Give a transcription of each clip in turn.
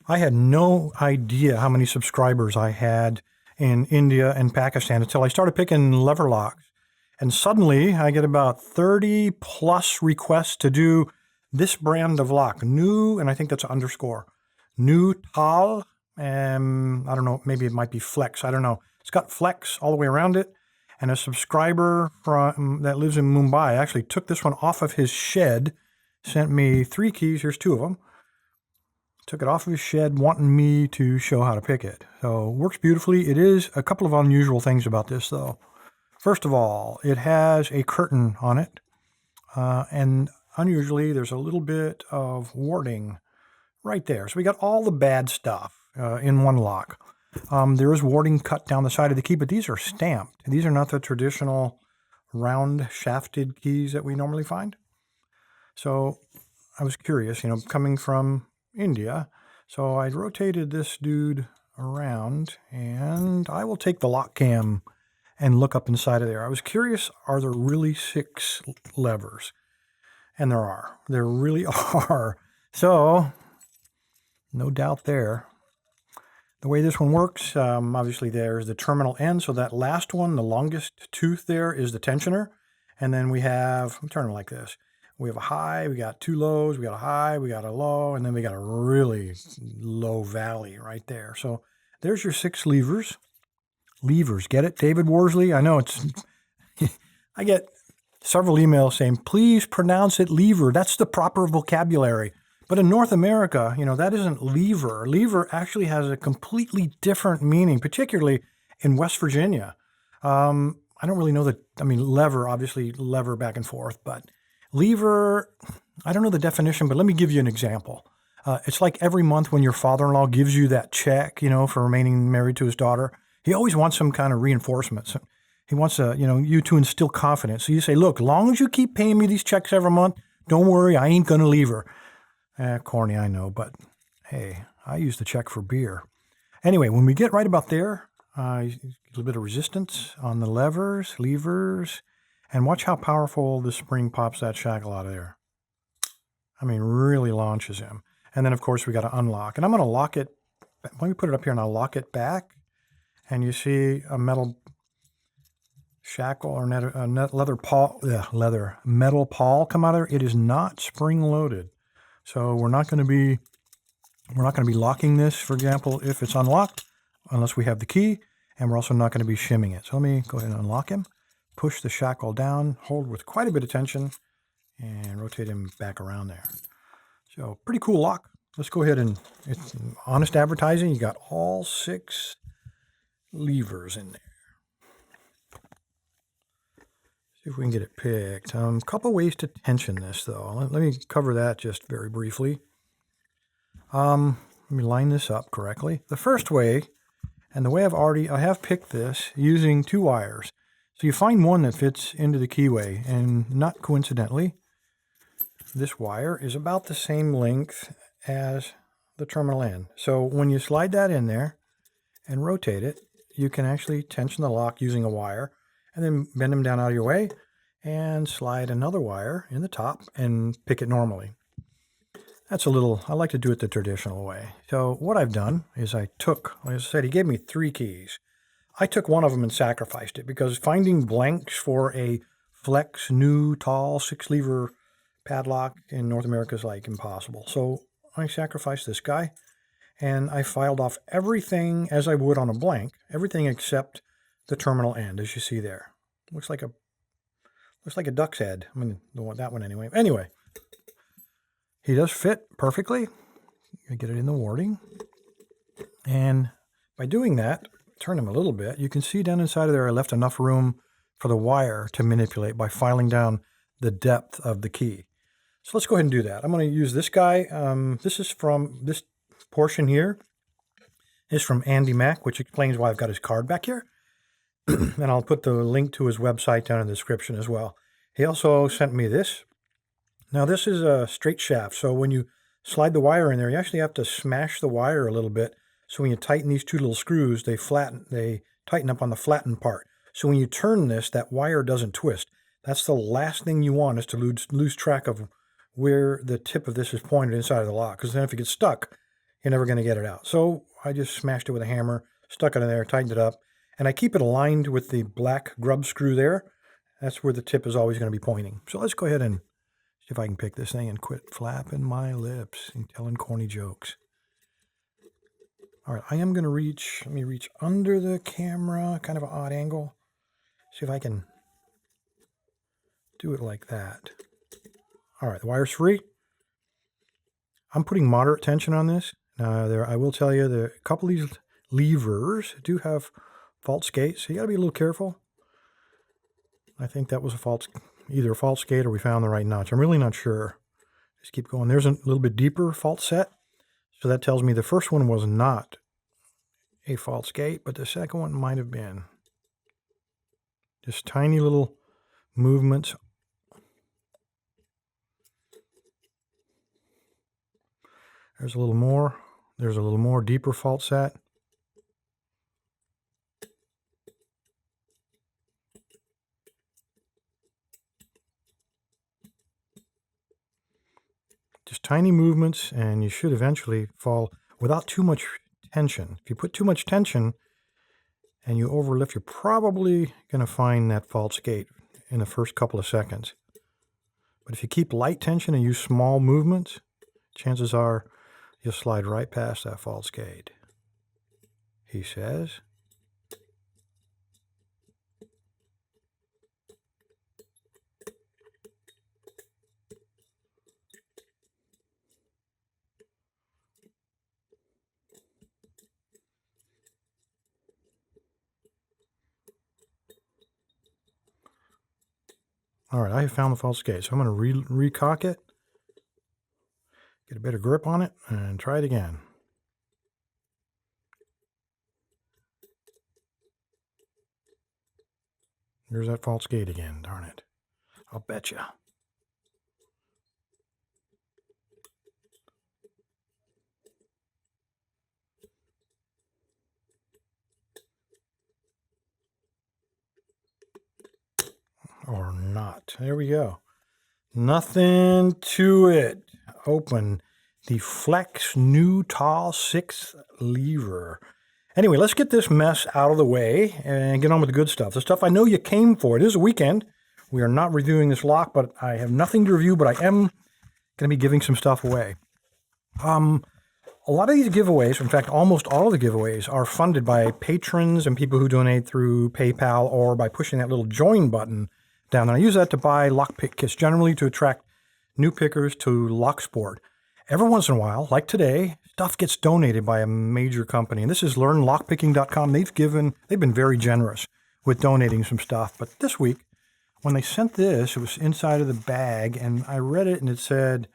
I had no idea how many subscribers I had in India and Pakistan until I started picking lever locks. And suddenly I get about 30 plus requests to do this brand of lock. New, and I think that's underscore. NewTal. I don't know, maybe it might be Flex. I don't know. It's got Flex all the way around it. And a subscriber that lives in Mumbai actually took this one off of his shed, sent me 3 keys. Here's 2 of them. Took it off of his shed, wanting me to show how to pick it. So works beautifully. It is a couple of unusual things about this, though. First of all, it has a curtain on it. And unusually, there's a little bit of warding right there. So we got all the bad stuff in one lock. There is warding cut down the side of the key, but these are stamped. These are not the traditional round shafted keys that we normally find. So I was curious, coming from India. So I rotated this dude around, and I will take the lock cam and look up inside of there. I was curious, are there really 6 levers? And there are. There really are. So, no doubt there. The way this one works, obviously there's the terminal end. So that last one, the longest tooth there, is the tensioner. And then we have, I'm turning like this. We have a high, we got 2 lows, we got a high, we got a low, and then we got a really low valley right there. So there's your 6 levers. Levers, get it? David Worsley? I know it's, I get several emails saying, please pronounce it lever. That's the proper vocabulary. But in North America, that isn't lever. Lever actually has a completely different meaning, particularly in West Virginia. I don't really know lever, obviously lever back and forth, but lever, I don't know the definition, but let me give you an example. It's like every month when your father-in-law gives you that check, for remaining married to his daughter, he always wants some kind of reinforcement. So he wants you to instill confidence. So you say, look, long as you keep paying me these checks every month, don't worry, I ain't going to leave her. Corny, I know, but hey, I use the check for beer. Anyway, when we get right about there, a little bit of resistance on the levers, and watch how powerful the spring pops that shackle out of there. I mean, really launches him. And then, of course, we got to unlock. And I'm going to lock it. Let me put it up here and I'll lock it back. And you see a metal shackle or metal pawl come out of there. It is not spring loaded. So we're not going to be locking this, for example, if it's unlocked, unless we have the key, and we're also not going to be shimming it. So let me go ahead and unlock him, push the shackle down, hold with quite a bit of tension, and rotate him back around there. So pretty cool lock. Let's go ahead and, it's honest advertising. You got all 6 levers in there. See if we can get it picked. A couple ways to tension this, though. Let me cover that just very briefly. Let me line this up correctly. The first way, and the way I have picked this using 2 wires. So you find one that fits into the keyway, and not coincidentally, this wire is about the same length as the terminal end. So when you slide that in there and rotate it, you can actually tension the lock using a wire, and then bend them down out of your way and slide another wire in the top and pick it normally. That's I like to do it the traditional way. So what I've done is like I said, he gave me 3 keys. I took one of them and sacrificed it because finding blanks for a Flex NewTal 6-lever padlock in North America is like impossible. So I sacrificed this guy and I filed off everything as I would on a blank, everything except the terminal end, as you see there. Looks like a duck's head. I mean, that one anyway. Anyway, he does fit perfectly. I get it in the warding. And by doing that, turn him a little bit, you can see down inside of there I left enough room for the wire to manipulate by filing down the depth of the key. So let's go ahead and do that. I'm going to use this guy. This portion here is from Andy Mack, which explains why I've got his card back here. And I'll put the link to his website down in the description as well. He also sent me this. Now this is a straight shaft, so when you slide the wire in there, you actually have to smash the wire a little bit. So when you tighten these 2 little screws, they tighten up on the flattened part. So when you turn this, that wire doesn't twist. That's the last thing you want, is to lose track of where the tip of this is pointed inside of the lock. Because then if it gets stuck, you're never going to get it out. So I just smashed it with a hammer, stuck it in there, tightened it up, and I keep it aligned with the black grub screw there. That's where the tip is always going to be pointing. So let's go ahead and see if I can pick this thing and quit flapping my lips and telling corny jokes. All right, I am going to reach, let me reach under the camera, kind of an odd angle. See if I can do it like that. All right, the wire's free. I'm putting moderate tension on this. I will tell you that a couple of these levers do have false gates, so you got to be a little careful. I think that was either a false gate or we found the right notch. I'm really not sure. Just keep going. There's a little bit deeper fault set, so that tells me the first one was not a false gate, but the second one might have been. Just tiny little movements. There's a little more. There's a little more deeper fault set. Just tiny movements, and you should eventually fall without too much tension. If you put too much tension and you overlift, you're probably going to find that false gate in the first couple of seconds. But if you keep light tension and use small movements, chances are you'll slide right past that false gate, he says. All right, I have found the false gate, so I'm going to recock it, get a better grip on it, and try it again. There's that false gate again, darn it. I'll bet you. Or not. There we go. Nothing to it. Open the Flex NewTal 6 lever. Anyway, let's get this mess out of the way and get on with the good stuff. The stuff I know you came for. It is a weekend. We are not reviewing this lock, but I have nothing to review, but I am going to be giving some stuff away. A lot of these giveaways, in fact, almost all of the giveaways, are funded by patrons and people who donate through PayPal or by pushing that little join button down there. I use that to buy lockpick kits, generally to attract new pickers to Locksport. Every once in a while, like today, stuff gets donated by a major company. And this is learnlockpicking.com. They've been very generous with donating some stuff. But this week, when they sent this, it was inside of the bag, and I read it, and it said,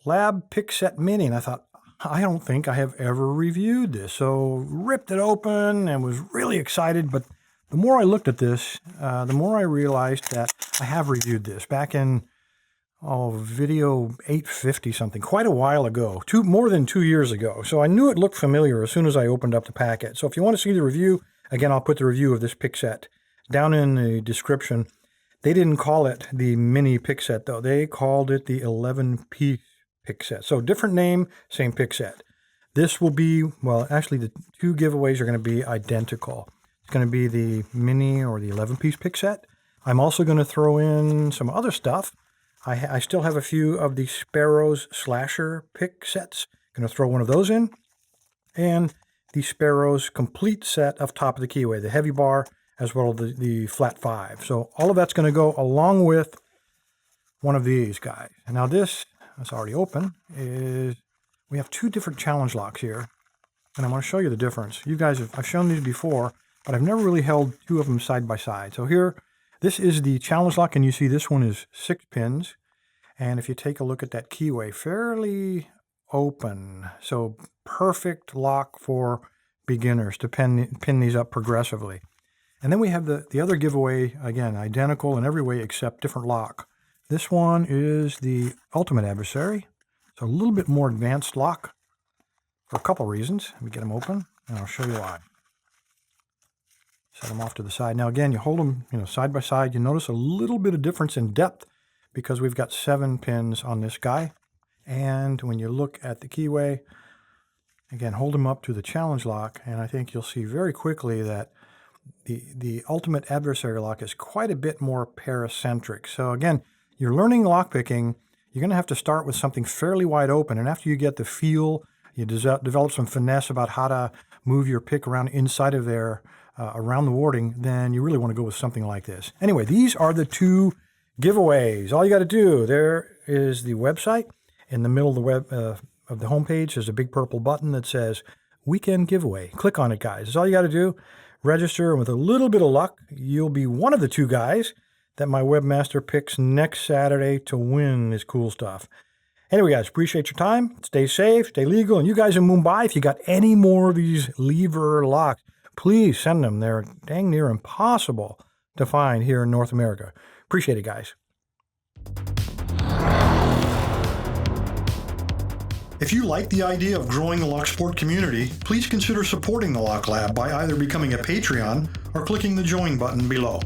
Lab Pick Set Mini. And I thought, I don't think I have ever reviewed this. So ripped it open and was really excited. But the more I looked at this, the more I realized that I have reviewed this back in video 850 something, quite a while ago, more than 2 years ago. So I knew it looked familiar as soon as I opened up the packet. So if you want to see the review, again, I'll put the review of this pick set down in the description. They didn't call it the mini pick set, though. They called it the 11-piece pick set. So different name, same pick set. This will be, well, actually the two giveaways are going to be identical. It's going to be the mini or the 11-piece pick set. I'm also going to throw in some other stuff. I still have a few of the Sparrows Slasher pick sets. Going to throw one of those in. And the Sparrows complete set of top of the keyway, the heavy bar, as well as the flat 5. So all of that's going to go along with one of these guys. And now this, that's already open, is we have two different challenge locks here. And I want to show you the difference. You guys I've shown these before, but I've never really held two of them side by side. So here, this is the challenge lock, and you see this one is 6 pins. And if you take a look at that keyway, fairly open. So perfect lock for beginners to pin these up progressively. And then we have the other giveaway, again, identical in every way except different lock. This one is the Ultimate Adversary. So a little bit more advanced lock for a couple reasons. Let me get them open, and I'll show you why. Set them off to the side. Now, again, you hold them side by side. You notice a little bit of difference in depth because we've got 7 pins on this guy And when you look at the keyway, again, hold them up to the challenge lock, and I think you'll see very quickly that the ultimate adversary lock is quite a bit more paracentric. So again, you're learning lockpicking. You're going to have to start with something fairly wide open, and after you get the feel, you develop some finesse about how to move your pick around inside of there, around the warding, then you really want to go with something like this. Anyway, these are the 2 giveaways. All you got to do, there is the website. In the middle of the homepage, there's a big purple button that says Weekend Giveaway. Click on it, guys. That's all you got to do. Register, and with a little bit of luck, you'll be one of the 2 guys that my webmaster picks next Saturday to win this cool stuff. Anyway, guys, appreciate your time. Stay safe, stay legal. And you guys in Mumbai, if you got any more of these Leever locks, please send them. They're dang near impossible to find here in North America. Appreciate it, guys. If you like the idea of growing the lock sport community, please consider supporting the Lock Lab by either becoming a Patreon or clicking the join button below.